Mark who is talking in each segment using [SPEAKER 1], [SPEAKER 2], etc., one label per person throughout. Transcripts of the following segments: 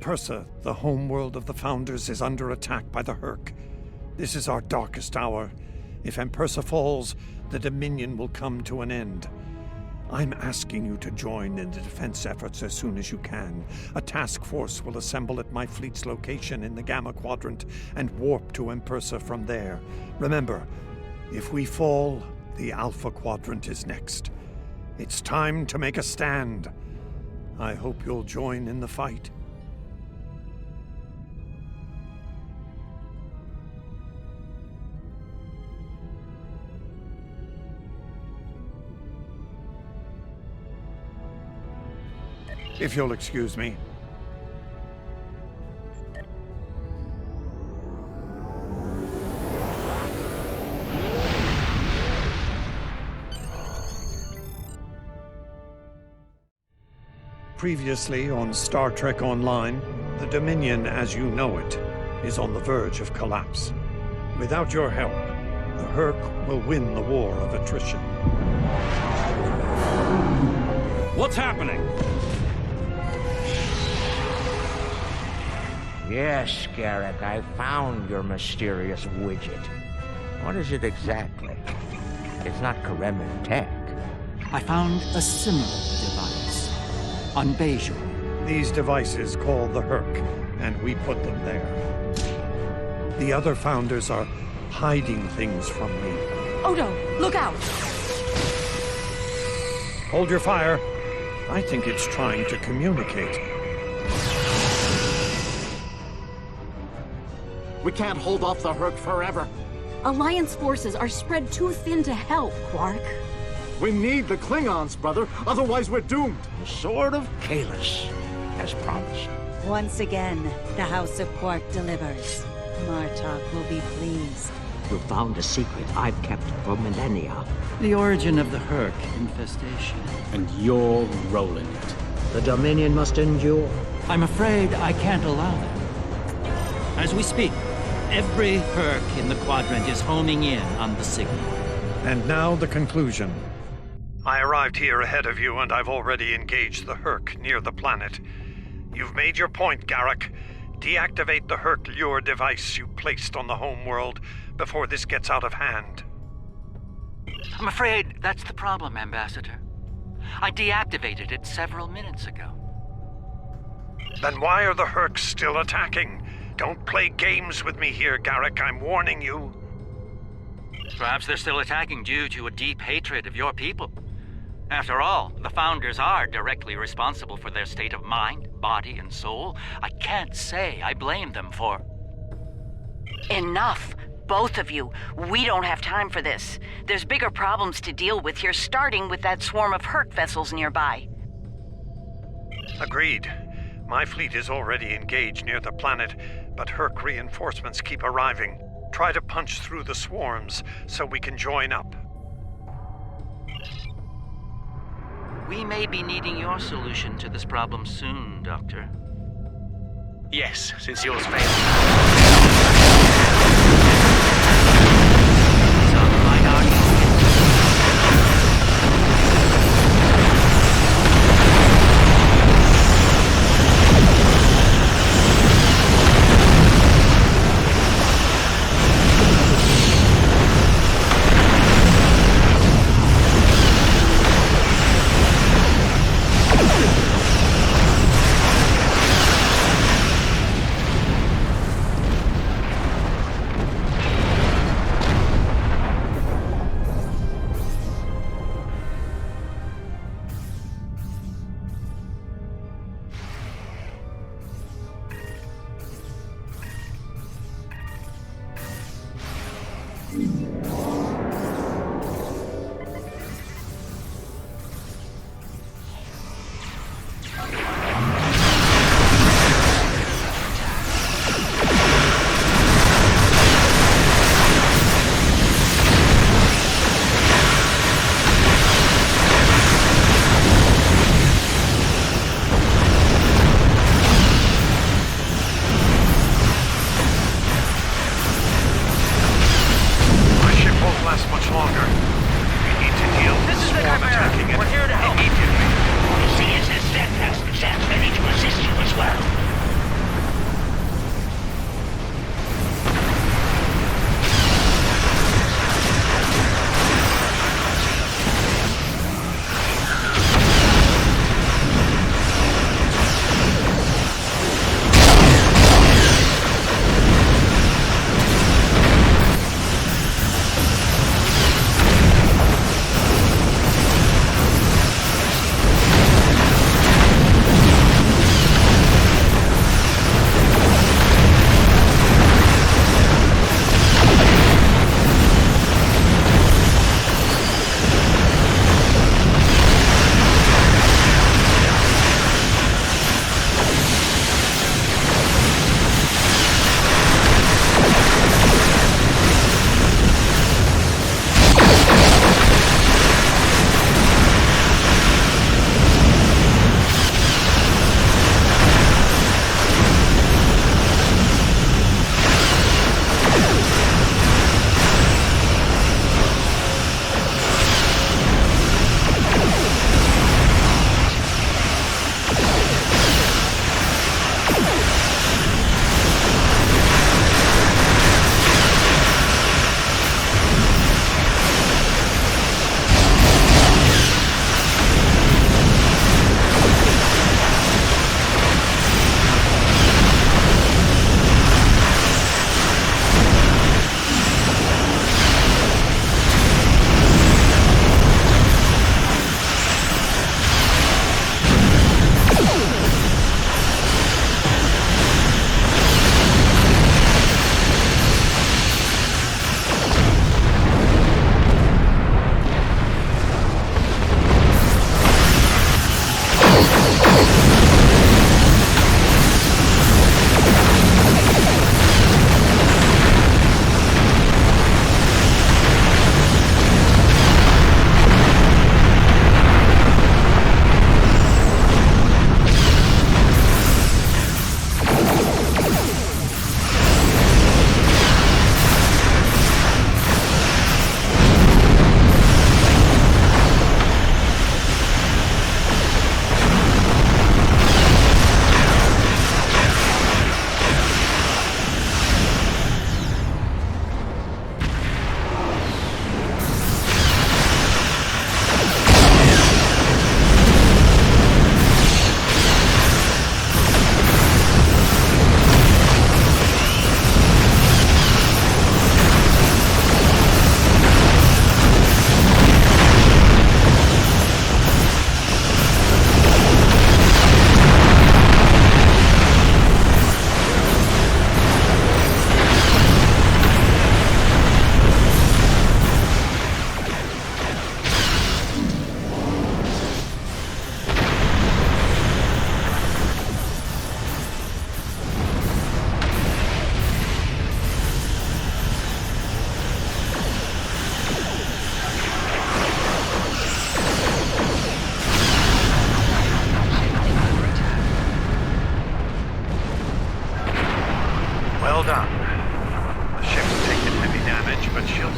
[SPEAKER 1] Empersa, the homeworld of the Founders, is under attack by the Hur'q. This is our darkest hour. If Empersa falls, the Dominion will come to an end. I'm asking you to join in the defense efforts as soon as you can. A task force will assemble at my fleet's location in the Gamma Quadrant and warp to Empersa from there. Remember, if we fall, the Alpha Quadrant is next. It's time to make a stand. I hope you'll join in the fight. If you'll excuse me. Previously on Star Trek Online, the Dominion as you know it is on the verge of collapse. Without your help, the Hur'q will win the war of attrition.
[SPEAKER 2] What's happening?
[SPEAKER 3] Yes, Garak, I found your mysterious widget. What is it exactly? It's not Kremen tech.
[SPEAKER 4] I found a similar device on Bejor.
[SPEAKER 1] These devices called the Hur'q, and we put them there. The other Founders are hiding things from me.
[SPEAKER 5] Odo, look out!
[SPEAKER 1] Hold your fire. I think it's trying to communicate.
[SPEAKER 6] We can't hold off the Hur'q forever.
[SPEAKER 5] Alliance forces are spread too thin to help, Quark.
[SPEAKER 6] We need the Klingons, brother. Otherwise, we're doomed.
[SPEAKER 3] The Sword of Kahless, as promised.
[SPEAKER 7] Once again, the House of Quark delivers. Martok will be pleased.
[SPEAKER 8] You found a secret I've kept for millennia.
[SPEAKER 4] The origin of the Hur'q infestation.
[SPEAKER 2] And you're rolling it.
[SPEAKER 8] The Dominion must endure.
[SPEAKER 4] I'm afraid I can't allow that. As we speak, every Hur'q in the Quadrant is homing in on the signal.
[SPEAKER 1] And now the conclusion. I arrived here ahead of you, and I've already engaged the Hur'q near the planet. You've made your point, Garak. Deactivate the Hur'q lure device you placed on the homeworld before this gets out of hand.
[SPEAKER 4] I'm afraid that's the problem, Ambassador. I deactivated it several minutes ago.
[SPEAKER 1] Then why are the Hur'q still attacking? Don't play games with me here, Garak. I'm warning you.
[SPEAKER 4] Perhaps they're still attacking due to a deep hatred of your people. After all, the Founders are directly responsible for their state of mind, body, and soul. I can't say I blame them for...
[SPEAKER 5] Enough! Both of you. We don't have time for this. There's bigger problems to deal with here, starting with that swarm of Hur'q vessels nearby.
[SPEAKER 1] Agreed. My fleet is already engaged near the planet, but Hur'q reinforcements keep arriving. Try to punch through the swarms so we can join up.
[SPEAKER 4] We may be needing your solution to this problem soon, Doctor.
[SPEAKER 2] Yes, since yours failed.
[SPEAKER 4] Some might argue.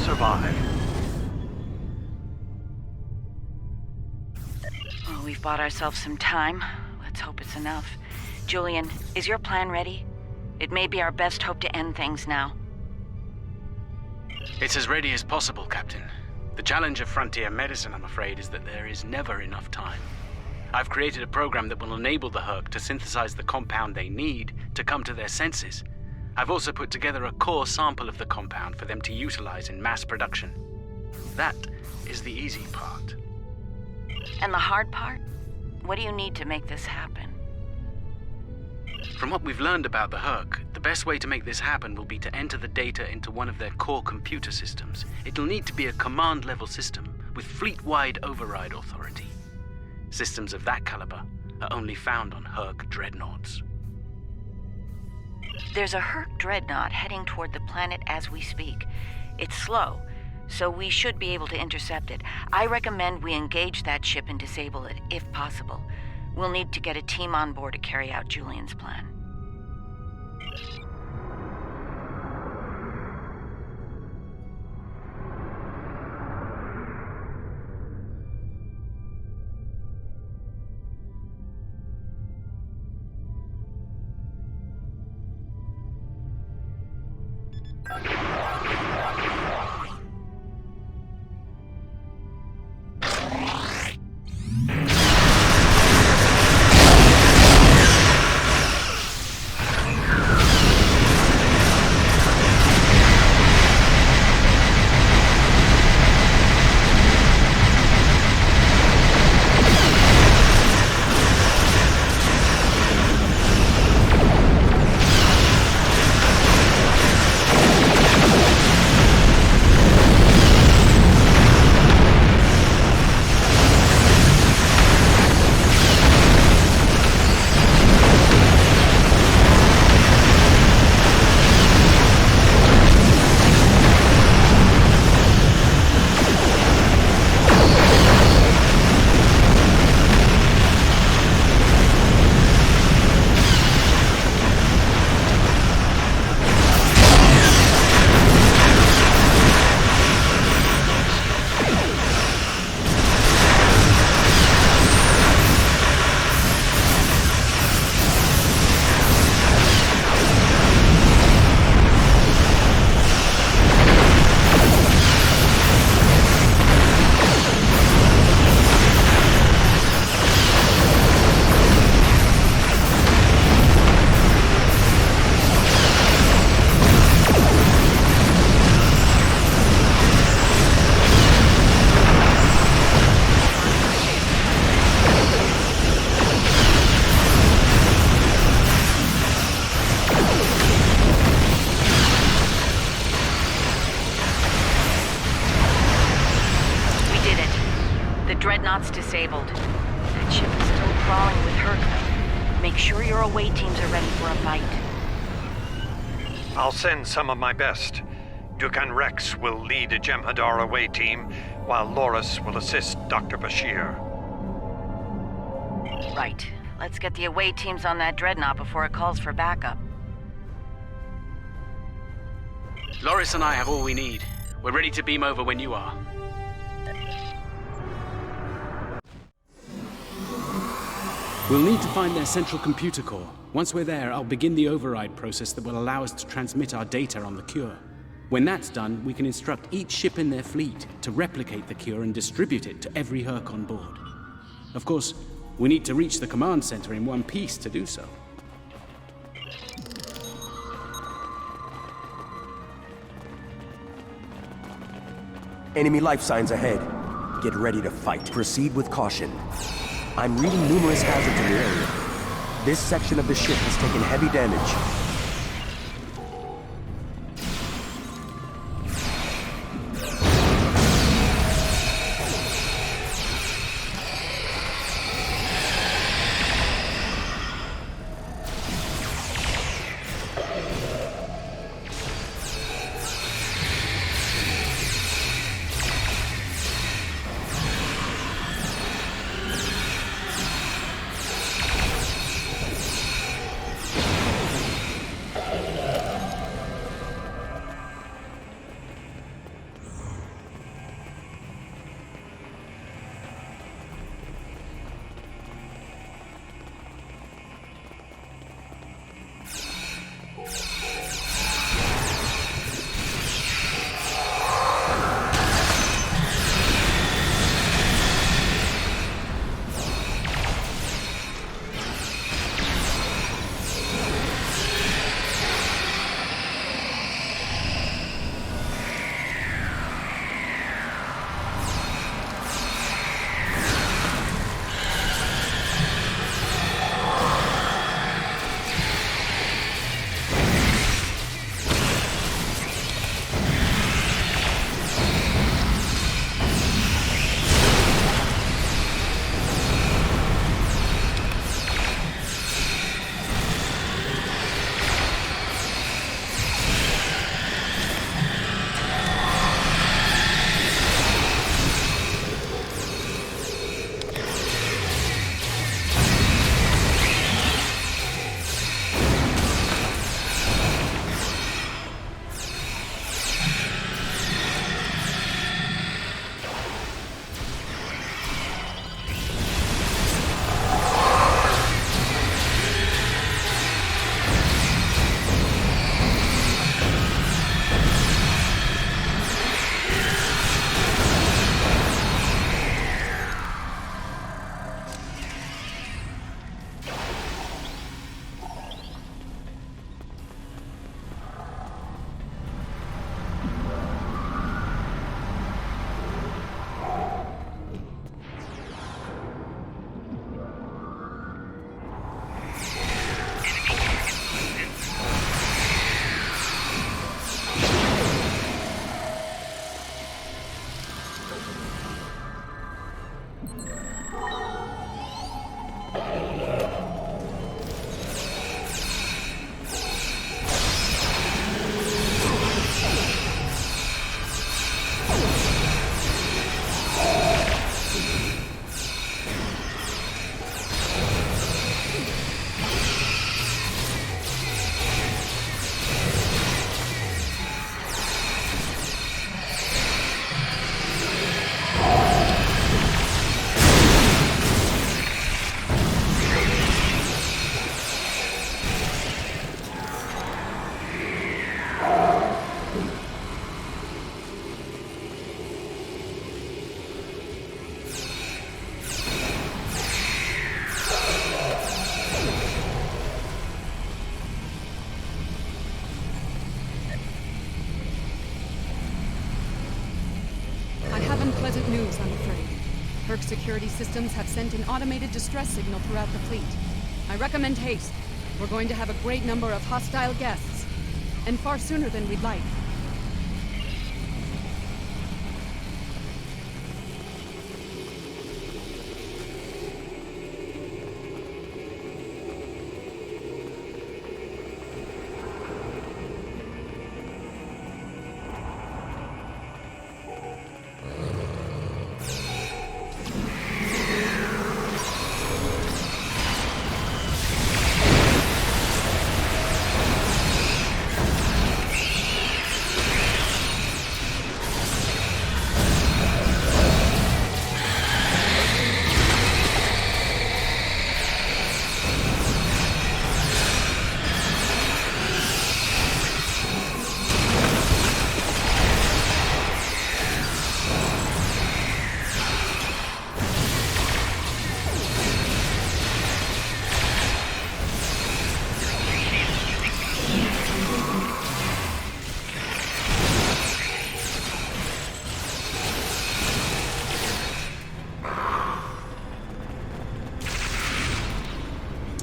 [SPEAKER 1] survive.
[SPEAKER 5] Well, we've bought ourselves some time. Let's hope it's enough. Julian, is your plan ready? It may be our best hope to end things now.
[SPEAKER 9] It's as ready as possible, Captain. The challenge of frontier medicine, I'm afraid, is that there is never enough time. I've created a program that will enable the Hur'q to synthesize the compound they need to come to their senses. I've also put together a core sample of the compound for them to utilize in mass production. That is the easy part.
[SPEAKER 5] And the hard part? What do you need to make this happen?
[SPEAKER 9] From what we've learned about the Hur'q, the best way to make this happen will be to enter the data into one of their core computer systems. It'll need to be a command-level system with fleet-wide override authority. Systems of that caliber are only found on Hur'q dreadnoughts.
[SPEAKER 5] There's a Hur'q dreadnought heading toward the planet as we speak. It's slow, so we should be able to intercept it. I recommend we engage that ship and disable it, if possible. We'll need to get a team on board to carry out Julian's plan. Dreadnought's disabled. That ship is still crawling with Hur'q. Make sure your away teams are ready for a fight.
[SPEAKER 1] I'll send some of my best. Dukan Rex will lead a Jem'Hadar away team, while Loris will assist Dr. Bashir.
[SPEAKER 5] Right. Let's get the away teams on that Dreadnought before it calls for backup.
[SPEAKER 9] Loris and I have all we need. We're ready to beam over when you are. We'll need to find their central computer core. Once we're there, I'll begin the override process that will allow us to transmit our data on the cure. When that's done, we can instruct each ship in their fleet to replicate the cure and distribute it to every Hur'q on board. Of course, we need to reach the command center in one piece to do so.
[SPEAKER 10] Enemy life signs ahead. Get ready to fight. Proceed with caution. I'm reading numerous hazards in the area. This section of the ship has taken heavy damage.
[SPEAKER 11] unpleasant news, I'm afraid. Hur'q security systems have sent an automated distress signal throughout the fleet. I recommend haste. We're going to have a great number of hostile guests, and far sooner than we'd like.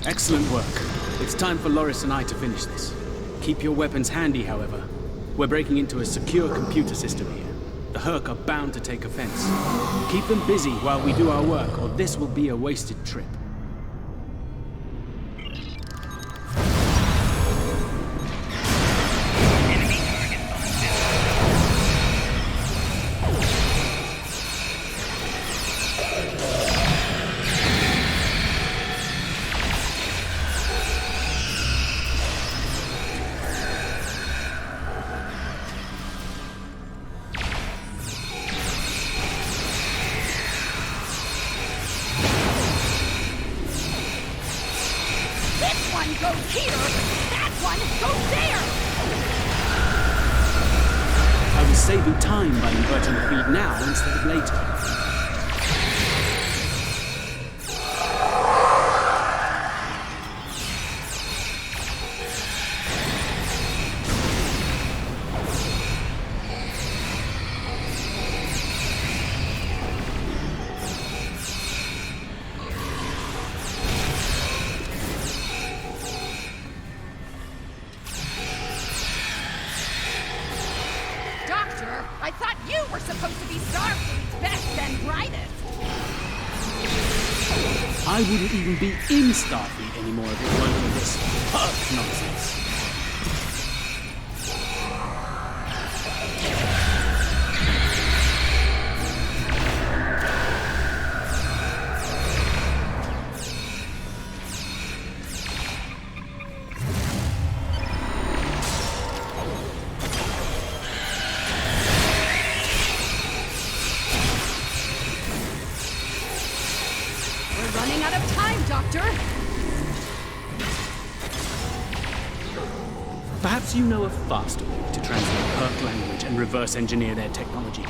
[SPEAKER 9] Excellent work. It's time for Loris and I to finish this. Keep your weapons handy, however. We're breaking into a secure computer system here. The Hur'q are bound to take offense. Keep them busy while we do our work, or this will be a wasted trip. Saving time by inverting the feed now instead of later.
[SPEAKER 11] I thought you were supposed to be Starfleet's best and brightest!
[SPEAKER 9] I wouldn't even be in Starfleet anymore if it weren't for this Hur'q nonsense.
[SPEAKER 11] Running out of time, Doctor!
[SPEAKER 9] Perhaps you know a faster way to translate Hur'q language and reverse engineer their technology.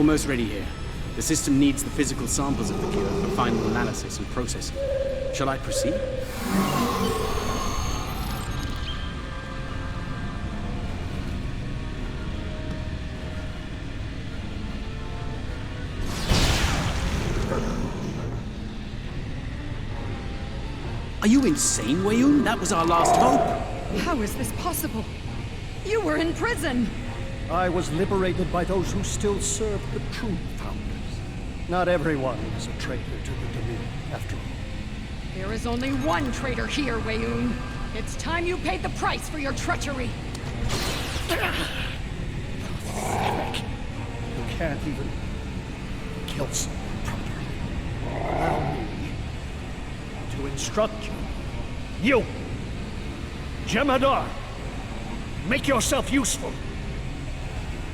[SPEAKER 9] Almost ready here. The system needs the physical samples of the cure for final analysis and processing. Shall I proceed? Are you insane, Weyoun? That was our last hope.
[SPEAKER 11] How is this possible? You were in prison!
[SPEAKER 6] I was liberated by those who still serve the true founders. Not everyone is a traitor to the Dominion, after all.
[SPEAKER 11] There is only one traitor here, Weyoun. It's time you paid the price for your treachery.
[SPEAKER 6] Heck, you can't even kill someone properly. Allow me to instruct you. You! Jemadar! Make yourself useful.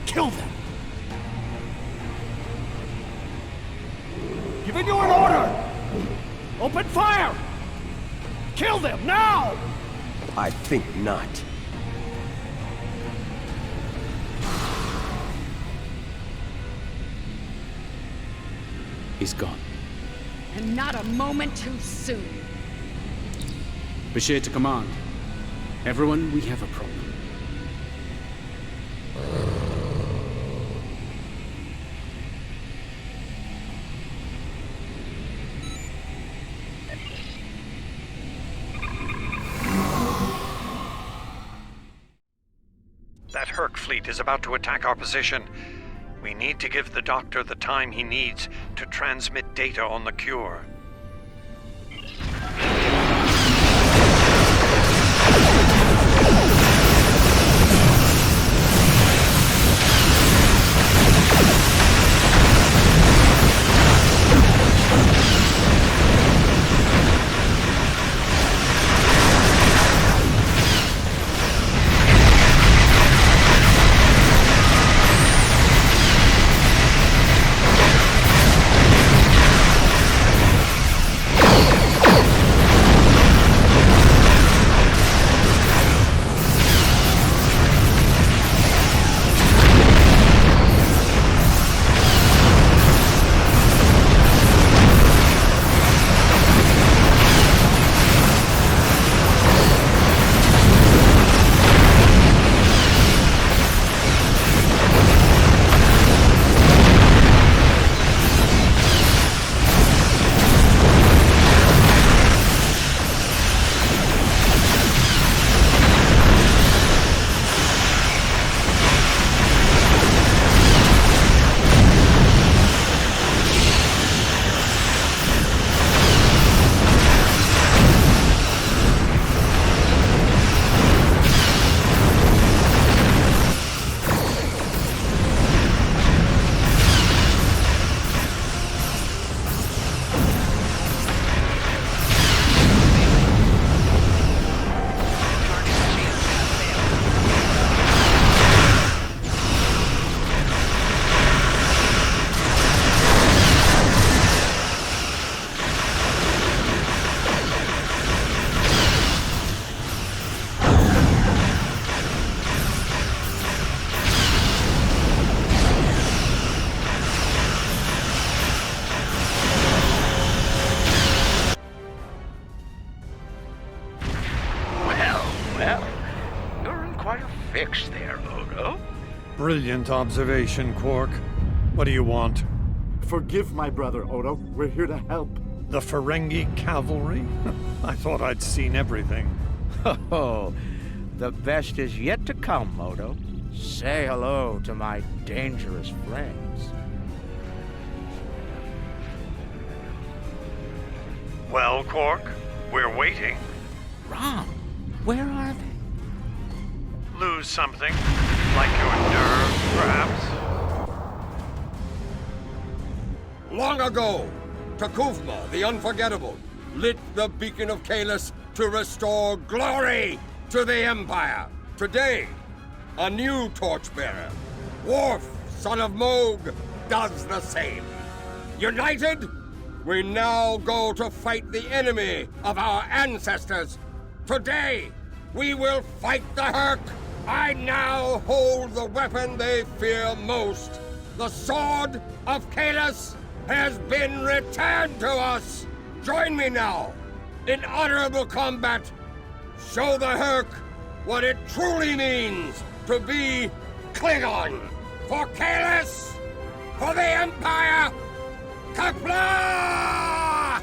[SPEAKER 6] Kill them. Giving you an order! Open fire! Kill them, now!
[SPEAKER 10] I think not.
[SPEAKER 9] He's gone.
[SPEAKER 11] And not a moment too soon.
[SPEAKER 9] Bashir to command. Everyone, we have a problem.
[SPEAKER 1] That Hur'q fleet is about to attack our position. We need to give the Doctor the time he needs to transmit data on the cure.
[SPEAKER 3] fix there, Odo.
[SPEAKER 1] Brilliant observation, Quark. What do you want?
[SPEAKER 6] Forgive my brother, Odo. We're here to help.
[SPEAKER 1] The Ferengi cavalry? I thought I'd seen everything.
[SPEAKER 3] Oh, the best is yet to come, Odo. Say hello to my dangerous friends.
[SPEAKER 1] Well, Quark, we're waiting.
[SPEAKER 3] Rom, where are they?
[SPEAKER 1] Lose something? Like your nerve, perhaps?
[SPEAKER 12] Long ago, Takufma, the Unforgettable, lit the beacon of Kahless to restore glory to the Empire. Today, a new torchbearer, Worf, son of Moog, does the same. United, we now go to fight the enemy of our ancestors. Today, we will fight the Hur'q. I now hold the weapon they fear most, The sword of Kalis has been returned to us! Join me now in honorable combat. Show the Hur'q what it truly means to be Klingon. For Kalis! For the Empire! Kapla!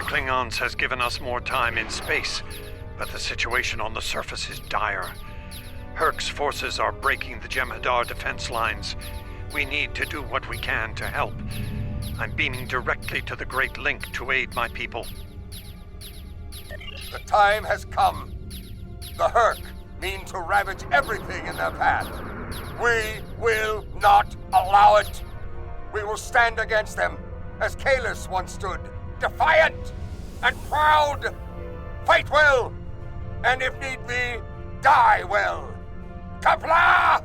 [SPEAKER 1] Klingons has given us more time in space, but the situation on the surface is dire. Hur'q's forces are breaking the Jem'Hadar defense lines. We need to do what we can to help. I'm beaming directly to the Great Link to aid my people.
[SPEAKER 12] The time has come. The Hur'q mean to ravage everything in their path. We will not allow it. We will stand against them, as Kalis once stood, defiant and proud. Fight well, and if need be, die well. Kapla!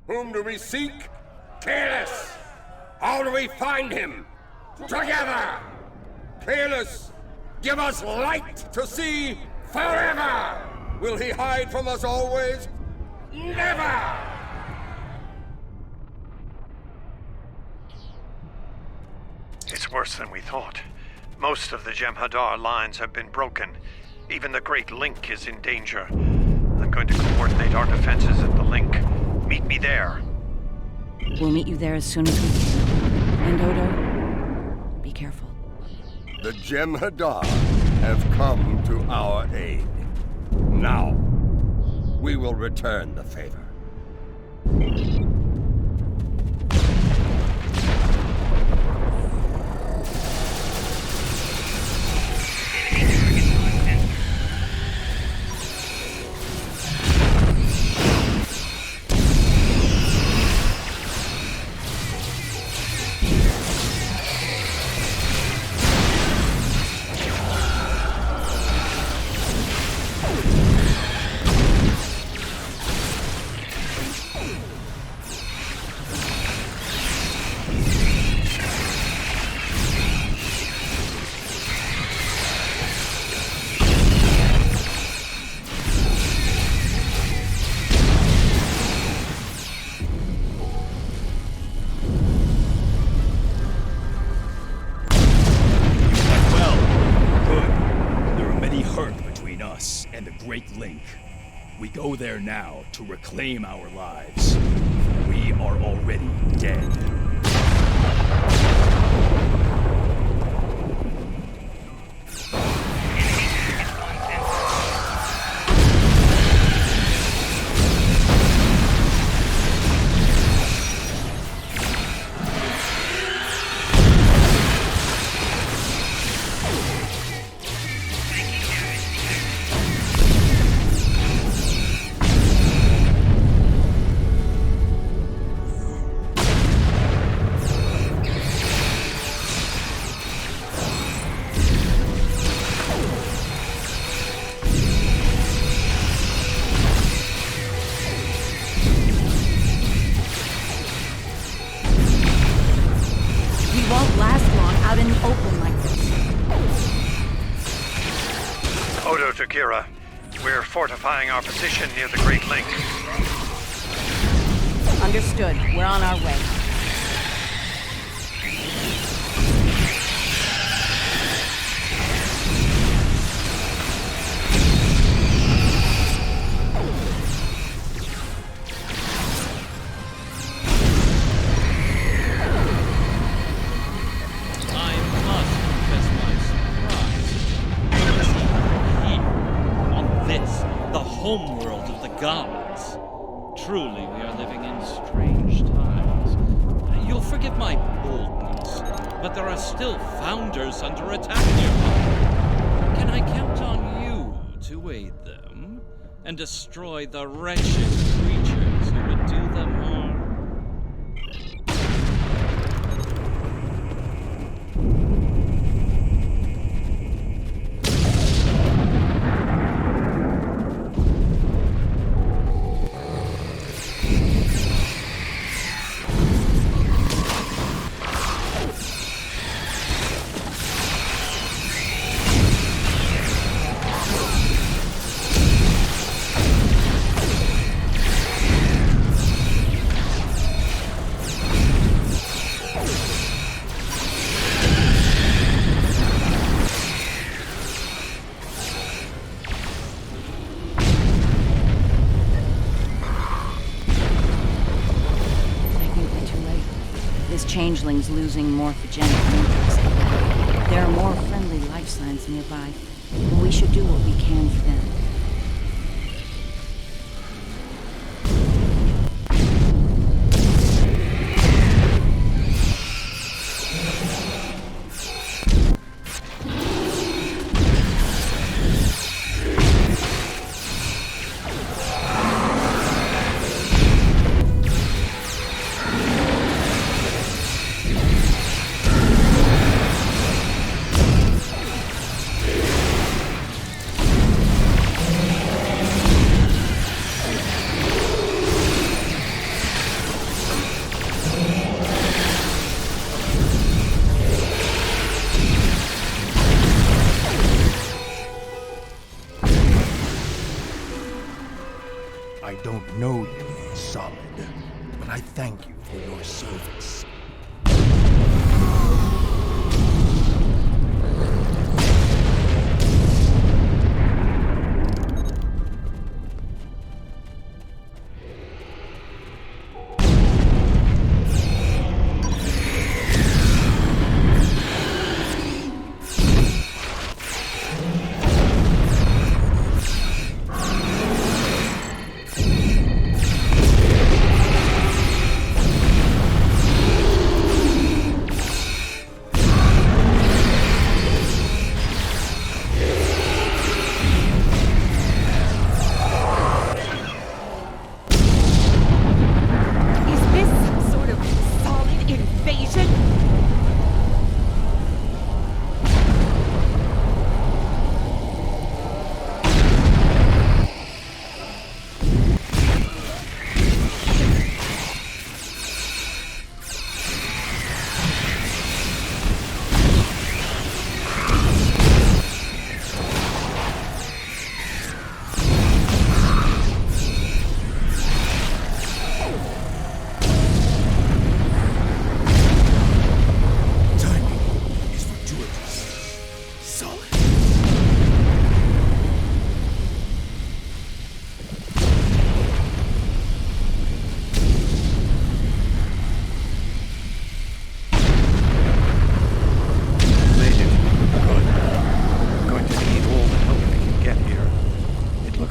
[SPEAKER 12] Whom do we seek? Kalis! How do we find him? Together! Kalis, give us light to see forever! Will he hide from us always? Never!
[SPEAKER 1] It's worse than we thought. Most of the Jem'Hadar lines have been broken. Even the Great Link is in danger. I'm going to coordinate our defenses at the link. Meet me there.
[SPEAKER 5] We'll meet you there as soon as we can. And Odo, be careful.
[SPEAKER 12] The Jem'Hadar have come to our aid. Now, we will return the favor.
[SPEAKER 13] We go there now to reclaim our lives. We are already dead.
[SPEAKER 1] Dr. Kira. We're fortifying our position near the Great Link.
[SPEAKER 7] Understood. We're on our way.
[SPEAKER 14] Homeworld of the gods. Truly, we are living in strange times. You'll forgive my boldness, but there are still founders under attack nearby. Can I count on you to aid them and destroy the wretched creatures who would do them harm?
[SPEAKER 5] Changelings losing morphogenic matrix. There are more friendly life signs nearby. We should do what we can for them.
[SPEAKER 15] I don't know you, Solid, but I thank you for your service.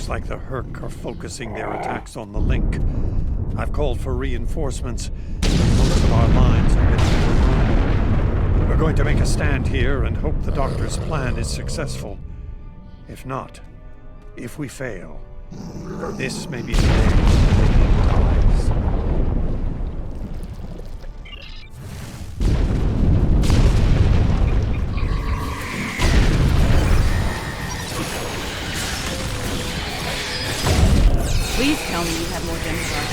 [SPEAKER 1] Like the Hur'q are focusing their attacks on the link. I've called for reinforcements, but most of our lines have been overrun. We're going to make a stand here and hope the Doctor's plan is successful. If not, if we fail, this may be the day he dies.
[SPEAKER 5] Please tell me you have more Demigod.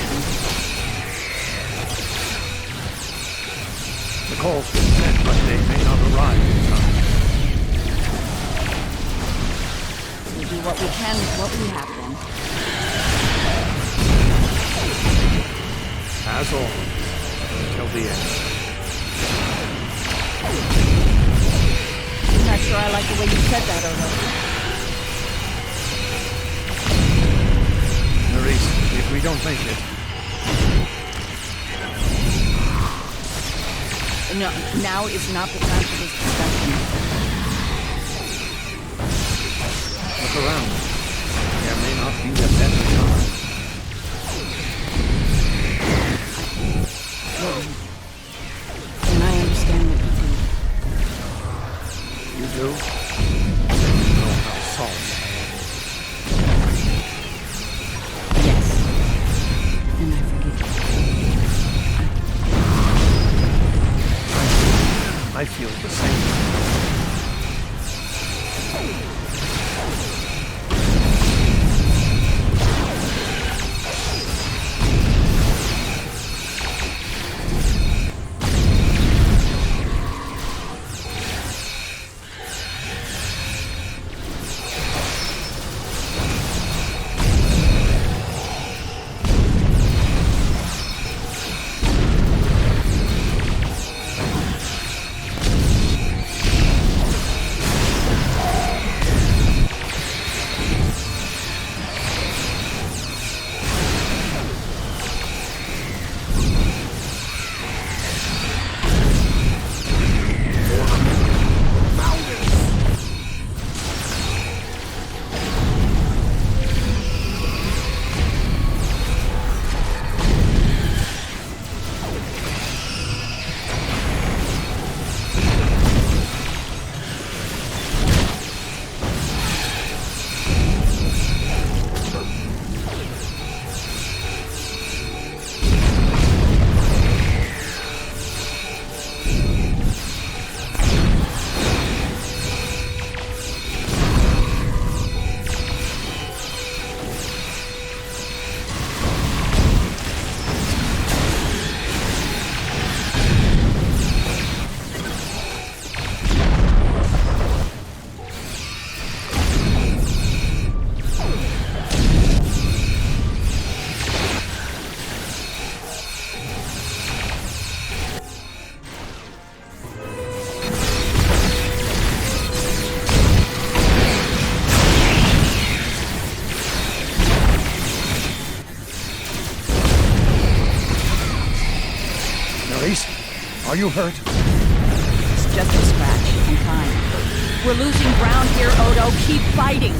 [SPEAKER 1] The call's been sent, but they may not arrive in time.
[SPEAKER 5] We'll do what
[SPEAKER 11] what we can with what we have, then.
[SPEAKER 1] As always, until the end.
[SPEAKER 11] I'm not sure I like the way you said that, Odo.
[SPEAKER 1] Maurice, if we don't make it...
[SPEAKER 11] No, now is not the time for this discussion.
[SPEAKER 1] Look around. There may not be a better time.
[SPEAKER 11] And I understand what you
[SPEAKER 1] You do? You know how salt.
[SPEAKER 11] Yes. And I forgive you.
[SPEAKER 1] I feel the same. Are you hurt?
[SPEAKER 11] It's just a scratch. I'm fine. We're losing ground here, Odo. Keep fighting.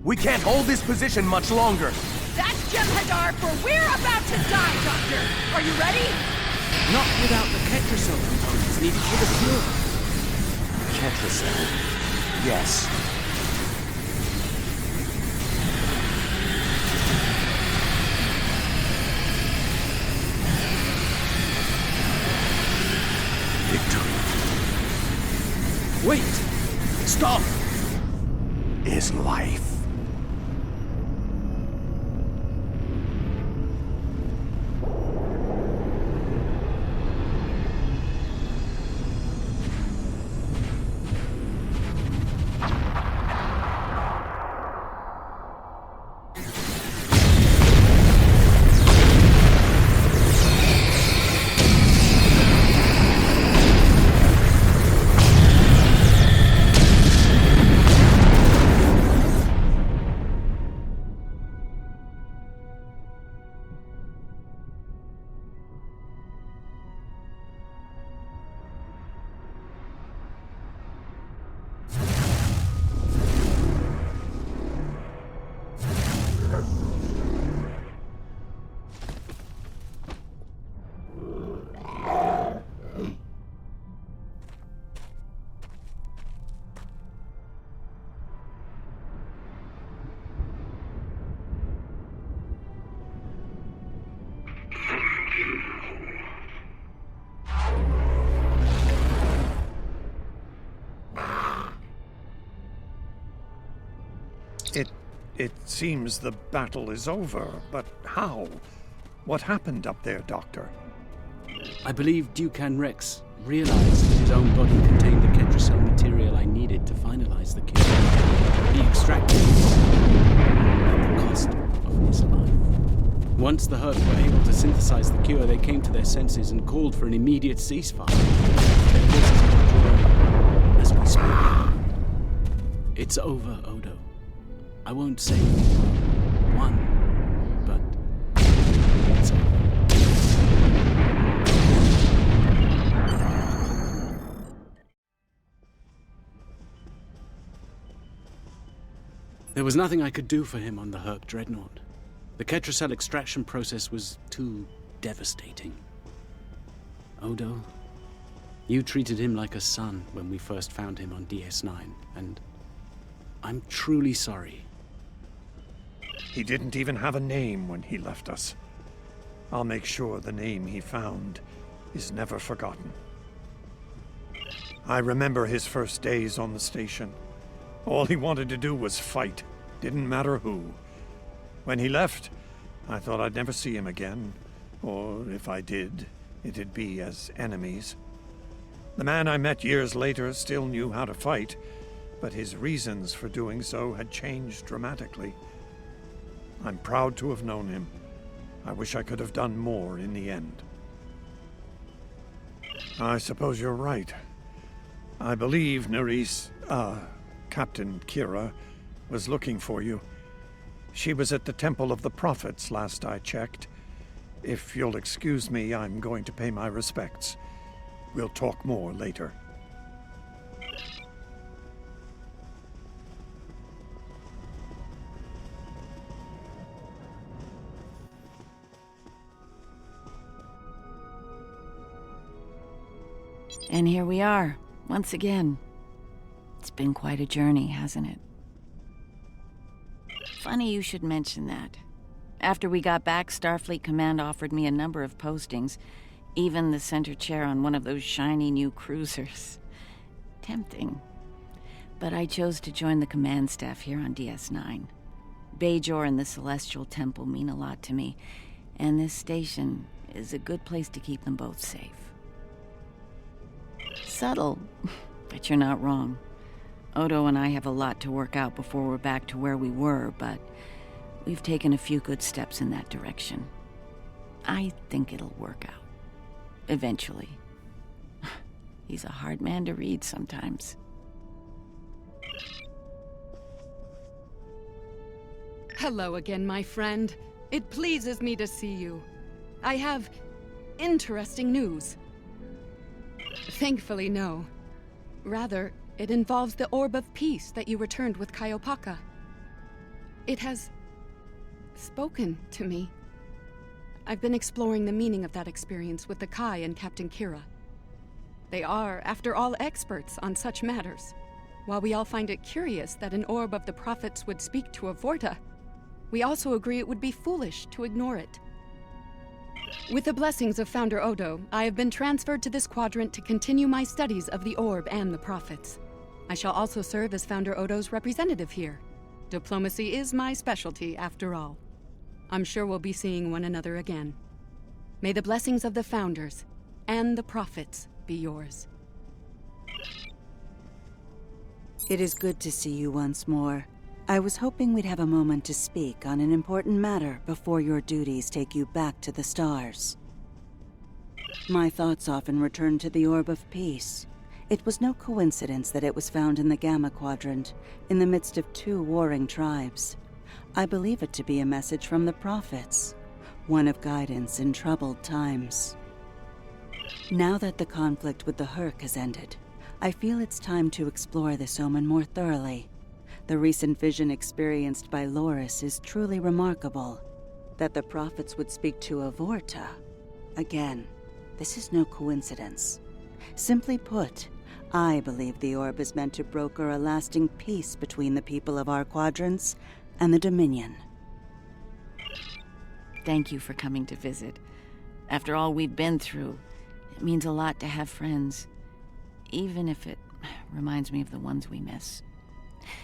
[SPEAKER 10] We can't hold this position much longer.
[SPEAKER 11] That's Jem'Hadar, for we're about to die, Doctor. Are you ready?
[SPEAKER 9] Not without the Ketracel components needed for the cure.
[SPEAKER 10] Ketracel? Yes.
[SPEAKER 9] Wait! Stop!
[SPEAKER 10] Is life.
[SPEAKER 1] It seems the battle is over, but how? What happened up there, Doctor?
[SPEAKER 9] I believe Dukan Rex realized that his own body contained the Ketracel material I needed to finalize the cure. He extracted it. Once the Hur'q were able to synthesize the cure, they came to their senses and called for an immediate ceasefire. Their forces are withdrawing as we speak. It's over, Odo. I won't say one, but it's over. There was nothing I could do for him on the Hur'q Dreadnought. The Ketracell extraction process was too devastating. Odo, you treated him like a son when we first found him on DS9, and I'm truly sorry.
[SPEAKER 1] He didn't even have a name when he left us. I'll make sure the name he found is never forgotten. I remember his first days on the station. All he wanted to do was fight. Didn't matter who. When he left, I thought I'd never see him again. Or if I did, it'd be as enemies. The man I met years later still knew how to fight, but his reasons for doing so had changed dramatically. I'm proud to have known him. I wish I could have done more in the end. I suppose you're right. I believe Captain Kira was looking for you. She was at the Temple of the Prophets last I checked. If you'll excuse me, I'm going to pay my respects. We'll talk more later.
[SPEAKER 5] And here we are, once again. It's been quite a journey, hasn't it? Funny you should mention that. After we got back, Starfleet Command offered me a number of postings, even the center chair on one of those shiny new cruisers. Tempting. But I chose to join the command staff here on DS9. Bajor and the Celestial Temple mean a lot to me, and this station is a good place to keep them both safe. Subtle, but you're not wrong. Odo and I have a lot to work out before we're back to where we were, but we've taken a few good steps in that direction. I think it'll work out. Eventually. He's a hard man to read sometimes.
[SPEAKER 11] Hello again, my friend. It pleases me to see you. I have interesting news. Thankfully, no. Rather, it involves the Orb of Peace that you returned with Kaiopaka. It has spoken to me. I've been exploring the meaning of that experience with the Kai and Captain Kira. They are, after all, experts on such matters. While we all find it curious that an Orb of the Prophets would speak to a Vorta, we also agree it would be foolish to ignore it. With the blessings of Founder Odo, I have been transferred to this quadrant to continue my studies of the Orb and the Prophets. I shall also serve as Founder Odo's representative here. Diplomacy is my specialty, after all. I'm sure we'll be seeing one another again. May the blessings of the Founders and the Prophets be yours.
[SPEAKER 7] It is good to see you once more. I was hoping we'd have a moment to speak on an important matter before your duties take you back to the stars. My thoughts often return to the Orb of Peace. It was no coincidence that it was found in the Gamma Quadrant, in the midst of two warring tribes. I believe it to be a message from the Prophets, one of guidance in troubled times. Now that the conflict with the Hur'q has ended, I feel it's time to explore this omen more thoroughly. The recent vision experienced by Loris is truly remarkable. That the Prophets would speak to a Vorta. Again, this is no coincidence. Simply put, I believe the Orb is meant to broker a lasting peace between the people of our quadrants and the Dominion.
[SPEAKER 5] Thank you for coming to visit. After all we've been through, it means a lot to have friends, even if it reminds me of the ones we miss.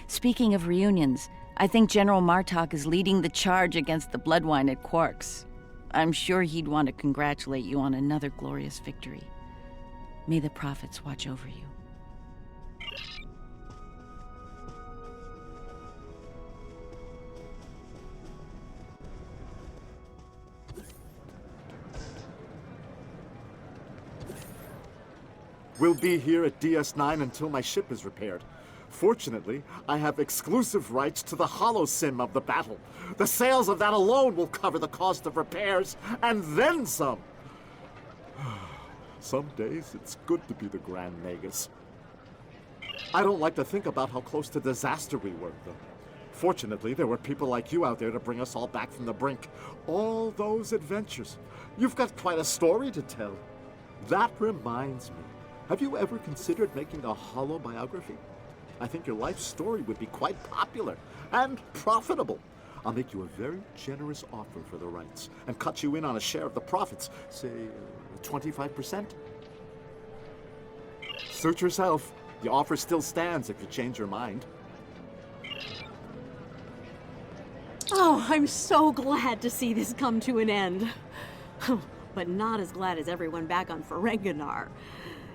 [SPEAKER 5] Speaking of reunions, I think General Martok is leading the charge against the Bloodwine at Quark's. I'm sure he'd want to congratulate you on another glorious victory. May the Prophets watch over you.
[SPEAKER 16] We'll be here at DS9 until my ship is repaired. Fortunately, I have exclusive rights to the holosim of the battle. The sales of that alone will cover the cost of repairs, and then some. Some days, it's good to be the Grand Nagus. I don't like to think about how close to disaster we were, though. Fortunately, there were people like you out there to bring us all back from the brink. All those adventures. You've got quite a story to tell. That reminds me. Have you ever considered making a holobiography? I think your life story would be quite popular and profitable. I'll make you a very generous offer for the rights and cut you in on a share of the profits, say 25%. Suit yourself. The offer still stands if you change your mind.
[SPEAKER 17] Oh, I'm so glad to see this come to an end. But not as glad as everyone back on Ferenginar.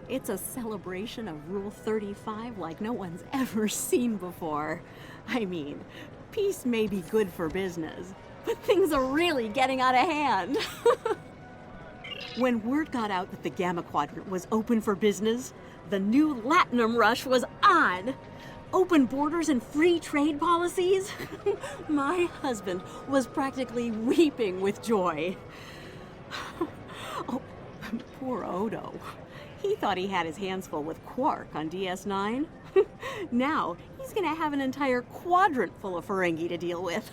[SPEAKER 17] It's a celebration of Rule 35 like no one's ever seen before. I mean, peace may be good for business, but things are really getting out of hand. When word got out that the Gamma Quadrant was open for business, the new Latinum rush was on. Open borders and free trade policies? My husband was practically weeping with joy. Oh, poor Odo. He thought he had his hands full with Hur'q on DS9. Now, he's gonna have an entire quadrant full of Ferengi to deal with.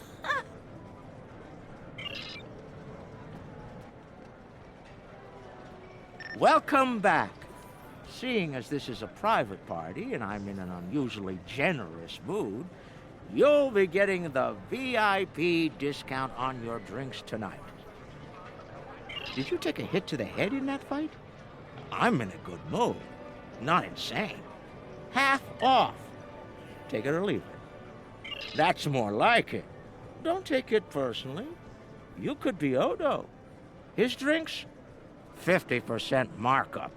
[SPEAKER 3] Welcome back. Seeing as this is a private party and I'm in an unusually generous mood, you'll be getting the VIP discount on your drinks tonight. Did you take a hit to the head in that fight? I'm in a good mood. Not insane. Half off. Take it or leave it. That's more like it. Don't take it personally. You could be Odo. His drinks? 50% markup.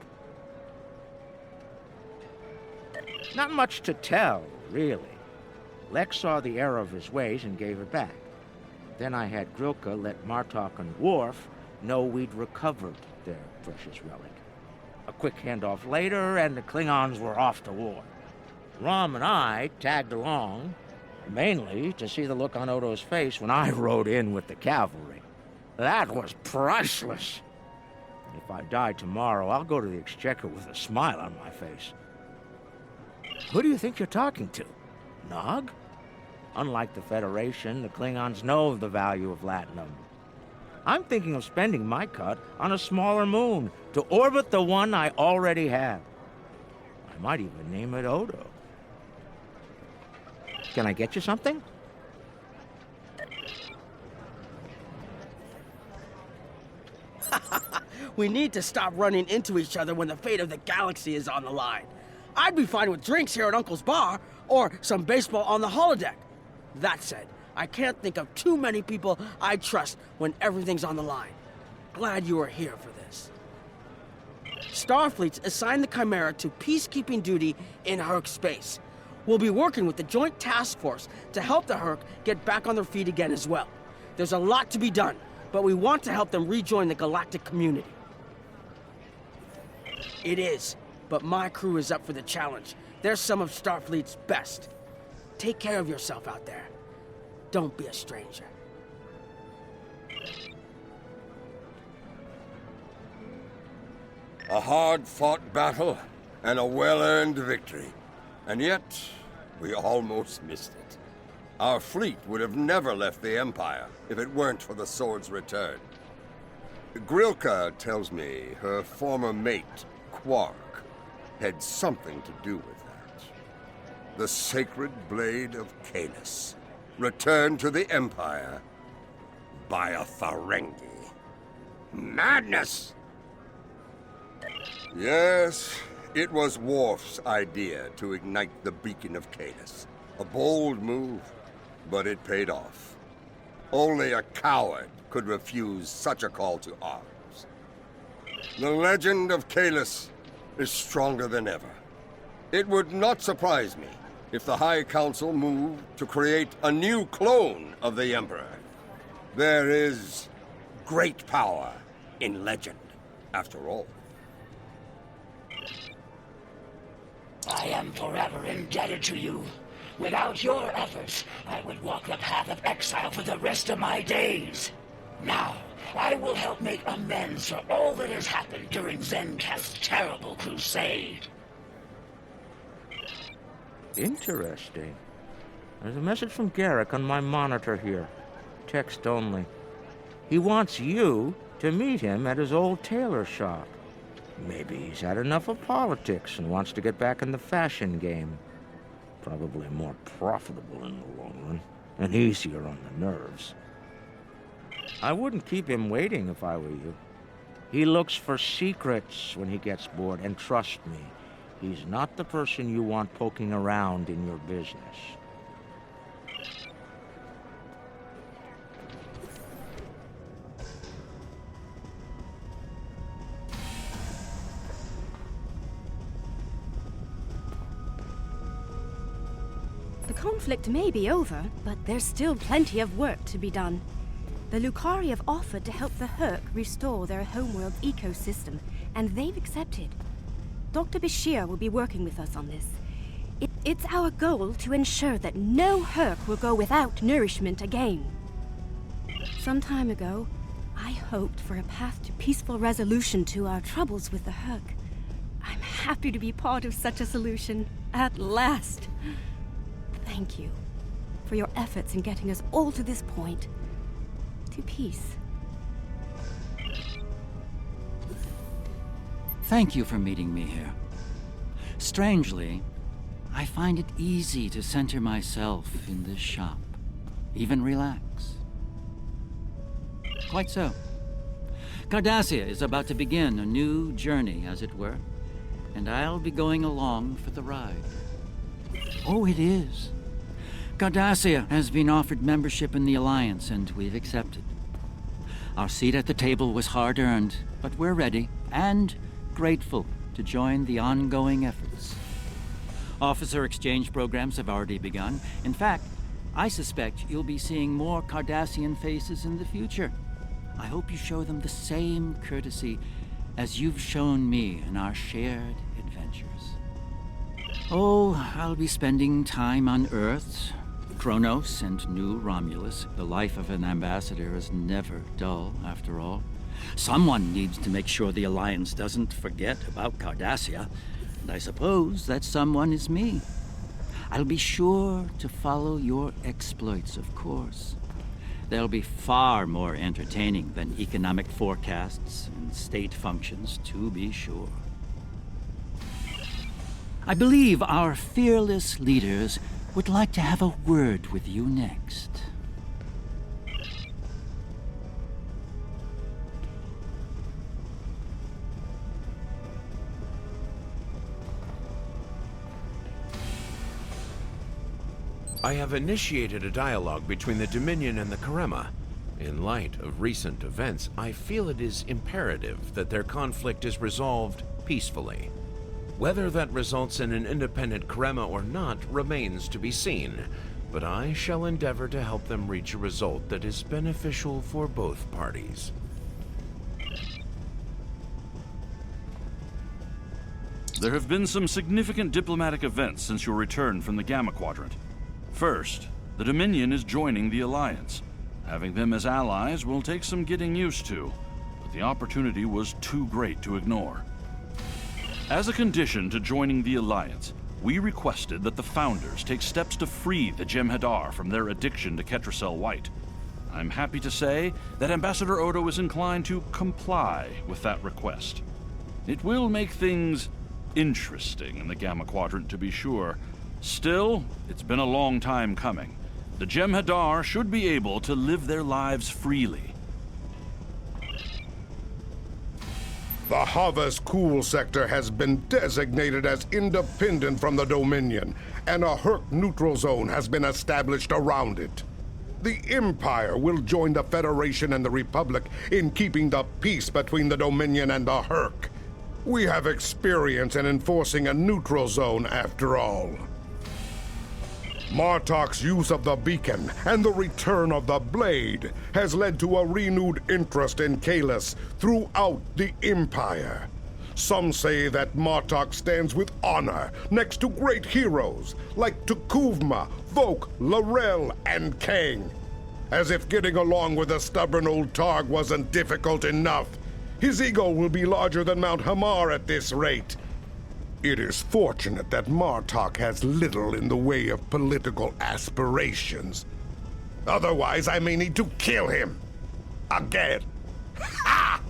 [SPEAKER 3] Not much to tell, really. Lex saw the error of his ways and gave it back. Then I had Hur'q let Martok and Worf know we'd recovered their precious relic. A quick handoff later, and the Klingons were off to war. Rom and I tagged along, mainly to see the look on Odo's face when I rode in with the cavalry. That was priceless. If I die tomorrow, I'll go to the Exchequer with a smile on my face. Who do you think you're talking to? Nog? Unlike the Federation, the Klingons know the value of Latinum. I'm thinking of spending my cut on a smaller moon to orbit the one I already have. I might even name it Odo. Can I get you something?
[SPEAKER 18] We need to stop running into each other when the fate of the galaxy is on the line. I'd be fine with drinks here at Uncle's bar, or some baseball on the holodeck. That said, I can't think of too many people I trust when everything's on the line. Glad you are here for this. Starfleet's assigned the Chimera to peacekeeping duty in Hur'q space. We'll be working with the Joint Task Force to help the Hur'q get back on their feet again as well. There's a lot to be done, but we want to help them rejoin the galactic community. It is, but my crew is up for the challenge. They're some of Starfleet's best. Take care of yourself out there. Don't be a stranger.
[SPEAKER 12] A hard-fought battle and a well-earned victory. And yet, we almost missed it. Our fleet would have never left the Empire if it weren't for the sword's return. Hur'q tells me her former mate, Quark, had something to do with that. The sacred blade of Kahless, returned to the Empire by a Ferengi. Madness! Yes, it was Worf's idea to ignite the beacon of Kahless. A bold move, but it paid off. Only a coward could refuse such a call to arms. The legend of Kahless is stronger than ever. It would not surprise me if the High Council moved to create a new clone of the Emperor. There is great power in legend, after all.
[SPEAKER 19] I am forever indebted to you. Without your efforts, I would walk the path of exile for the rest of my days. Now, I will help make amends for all that has happened during Zencast's terrible crusade.
[SPEAKER 3] Interesting. There's a message from Garak on my monitor here. Text only. He wants you to meet him at his old tailor shop. Maybe he's had enough of politics and wants to get back in the fashion game. Probably more profitable in the long run, and easier on the nerves. I wouldn't keep him waiting if I were you. He looks for secrets when he gets bored, and trust me, he's not the person you want poking around in your business.
[SPEAKER 20] The conflict may be over, but there's still plenty of work to be done. The Lukari have offered to help the Hur'q restore their homeworld ecosystem, and they've accepted. Dr. Bashir will be working with us on this. It's our goal to ensure that no Hur'q will go without nourishment again. Some time ago, I hoped for a path to peaceful resolution to our troubles with the Hur'q. I'm happy to be part of such a solution, at last. Thank you for your efforts in getting us all to this point. To peace.
[SPEAKER 4] Thank you for meeting me here. Strangely, I find it easy to center myself in this shop, even relax. Quite so. Cardassia is about to begin a new journey, as it were, and I'll be going along for the ride. Oh, it is. Cardassia has been offered membership in the Alliance, and we've accepted. Our seat at the table was hard-earned, but we're ready and grateful to join the ongoing efforts. Officer exchange programs have already begun. In fact, I suspect you'll be seeing more Cardassian faces in the future. I hope you show them the same courtesy as you've shown me in our shared adventures. Oh, I'll be spending time on Earth, Kronos, and New Romulus. The life of an ambassador is never dull, after all. Someone needs to make sure the Alliance doesn't forget about Cardassia, and I suppose that someone is me. I'll be sure to follow your exploits, of course. They'll be far more entertaining than economic forecasts and state functions, to be sure. I believe our fearless leaders would like to have a word with you next.
[SPEAKER 21] I have initiated a dialogue between the Dominion and the Karema. In light of recent events, I feel it is imperative that their conflict is resolved peacefully. Whether that results in an independent Karema or not remains to be seen, but I shall endeavor to help them reach a result that is beneficial for both parties.
[SPEAKER 22] There have been some significant diplomatic events since your return from the Gamma Quadrant. First, the Dominion is joining the Alliance. Having them as allies will take some getting used to, but the opportunity was too great to ignore. As a condition to joining the Alliance, we requested that the Founders take steps to free the Jem'Hadar from their addiction to Ketracel White. I'm happy to say that Ambassador Odo is inclined to comply with that request. It will make things interesting in the Gamma Quadrant, to be sure. Still, it's been a long time coming. The Jem'Hadar should be able to live their lives freely.
[SPEAKER 23] The Harvest Cool sector has been designated as independent from the Dominion, and a Hur'q neutral zone has been established around it. The Empire will join the Federation and the Republic in keeping the peace between the Dominion and the Hur'q. We have experience in enforcing a neutral zone, after all. Martok's use of the beacon and the return of the blade has led to a renewed interest in Kahless throughout the Empire. Some say that Martok stands with honor next to great heroes like Tukuvma, Vok, L'Rell, and Kang. As if getting along with a stubborn old Targ wasn't difficult enough. His ego will be larger than Mount Hamar at this rate. It is fortunate that Martok has little in the way of political aspirations. Otherwise, I may need to kill him. Again. Ha!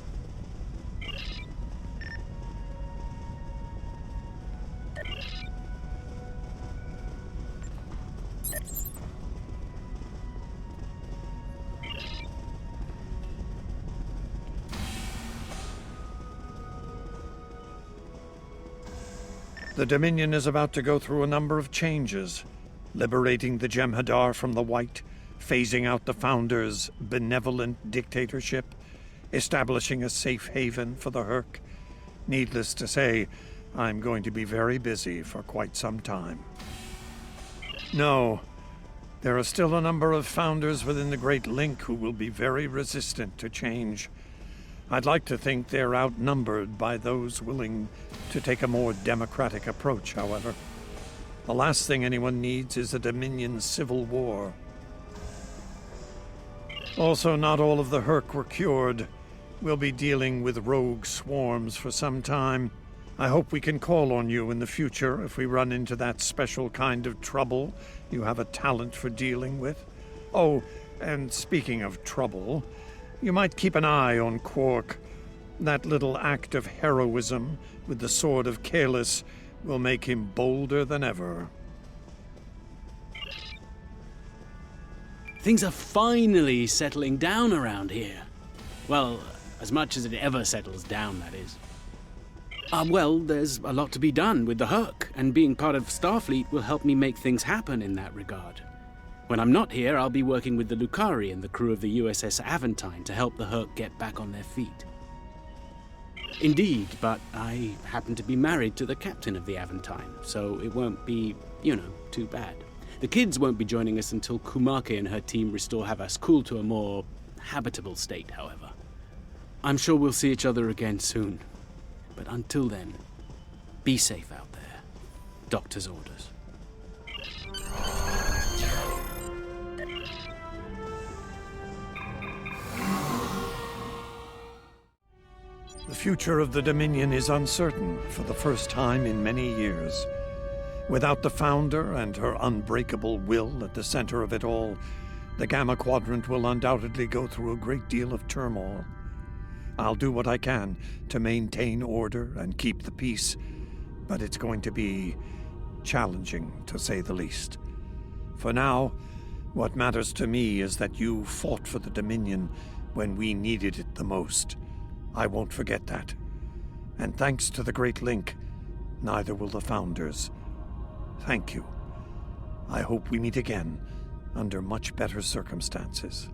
[SPEAKER 1] The Dominion is about to go through a number of changes, liberating the Jem'Hadar from the White, phasing out the Founders' benevolent dictatorship, establishing a safe haven for the Hur'q. Needless to say, I'm going to be very busy for quite some time. No, there are still a number of Founders within the Great Link who will be very resistant to change. I'd like to think they're outnumbered by those willing to take a more democratic approach, however. The last thing anyone needs is a Dominion civil war. Also, not all of the Hur'q were cured. We'll be dealing with rogue swarms for some time. I hope we can call on you in the future if we run into that special kind of trouble you have a talent for dealing with. Oh, and speaking of trouble, you might keep an eye on Quark. That little act of heroism with the Sword of Kahless will make him bolder than ever.
[SPEAKER 2] Things are finally settling down around here. Well, as much as it ever settles down, that is. Well, there's a lot to be done with the Hur'q, and being part of Starfleet will help me make things happen in that regard. When I'm not here, I'll be working with the Lucari and the crew of the USS Aventine to help the Hur'q get back on their feet. Indeed, but I happen to be married to the captain of the Aventine, so it won't be, too bad. The kids won't be joining us until Kumake and her team restore Havas-Kul to a more habitable state, however. I'm sure we'll see each other again soon. But until then, be safe out there. Doctor's orders.
[SPEAKER 1] The future of the Dominion is uncertain for the first time in many years. Without the Founder and her unbreakable will at the center of it all, the Gamma Quadrant will undoubtedly go through a great deal of turmoil. I'll do what I can to maintain order and keep the peace, but it's going to be challenging, to say the least. For now, what matters to me is that you fought for the Dominion when we needed it the most. I won't forget that. And thanks to the Great Link, neither will the Founders. Thank you. I hope we meet again under much better circumstances.